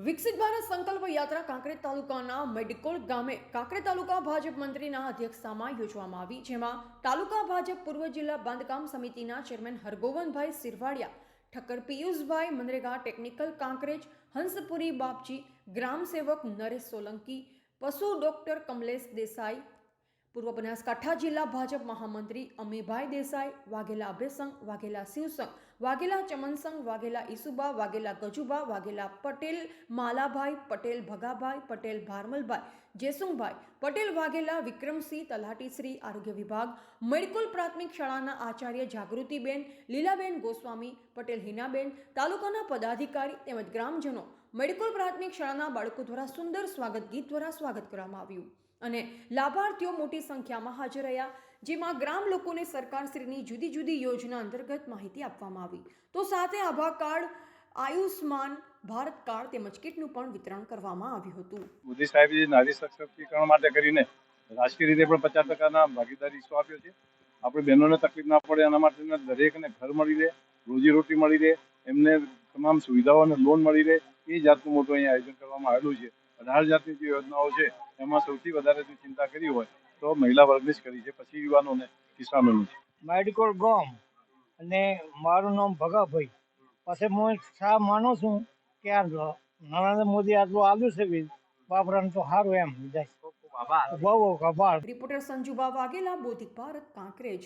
વિકસિત ભારત સંકલ્પ યાત્રા કાંકરેજ તાલુકાના મેડિકોલ ગામે કાંકરેજ તાલુકા ભાજપ મંત્રીના અધ્યક્ષતામાં યોજવામાં આવી, જેમાં તાલુકા ભાજપ પૂર્વ જિલ્લા બાંધકામ સમિતિના ચેરમેન હરગોવનભાઈ સિરવાડિયા, ઠક્કર પિયુષભાઈ, મનરેગા ટેકનિકલ કાંકરેજ હંસપુરી બાપજી, ગ્રામ સેવક નરેશ સોલંકી, પશુ ડોક્ટર કમલેશ દેસાઈ, પૂર્વ બનાસકાંઠા જિલ્લા ભાજપ મહામંત્રી અમીભાઈ દેસાઈ, વાઘેલા અભયસંઘ, વાઘેલા શિવસંઘ, વાઘેલા ચમનસંઘ, વાઘેલા ઈસુબા, વાઘેલા ગજુબા, વાઘેલા પટેલ માલાભાઈ, પટેલ ભગાભાઈ, પટેલ ભારમલભાઈ, જેસુંગભાઈ પટેલ, વાઘેલા વિક્રમસિંહ, તલાટીશ્રી આરોગ્ય વિભાગ, મેડિકલ પ્રાથમિક શાળાના આચાર્ય જાગૃતિબેન, લીલાબેન ગોસ્વામી, પટેલ હિનાબેન, તાલુકાના પદાધિકારી તેમજ ગ્રામજનો મેડિકલ પ્રાથમિક શાળાના બાળકો દ્વારા સુંદર સ્વાગત ગીત દ્વારા સ્વાગત કરવામાં આવ્યું અને લાભાર્થીઓ મોટી સંખ્યામાં હાજર રહ્યા, જેમાં ગ્રામ લોકોને સરકારશ્રીની જુદી જુદી યોજના અંતર્ગત માહિતી આપવામાં આવી. તો સાથે આભા કાર્ડ, આયુષ્માન ભારત કાર્ડ તેમજ કીટનું પણ વિતરણ કરવામાં આવ્યું હતું. મોદી સાહેબે નારી સશક્તિકરણ માટે કરીને રાજકીય રીતે પણ 50% ભાગીદારી ઈસ્યુ આપ્યો છે. આપણે બહેનોને તકલીફ ના પડે એના માટે દરેકને ઘર મળી રહે, રોજીરોટી મળી રહે, એમને તમામ સુવિધાઓ અને લોન મળી રહે, એ જાતનું મોટું અહીંયા આયોજન કરવામાં આવેલું છે. 18 જાતની જે યોજનાઓ છે એમાં સૌથી વધારે જો ચિંતા કરી હોય તો મહિલા વર્ગની જ કરી છે, પછી યુવાનોને, કિસાનોની. મેડિકલ ગામ અને મારું નામ ભગાભાઈ. પછી હું શા માનું છું કે આ નરેન્દ્ર મોદી આટલું આવ્યું છે વાપરાનું તો સારું એમ જાય. બહુ આભાર. રિપોર્ટર સંજુબા વાઘેલા, બોધિક ભારત, કાંકરેજ.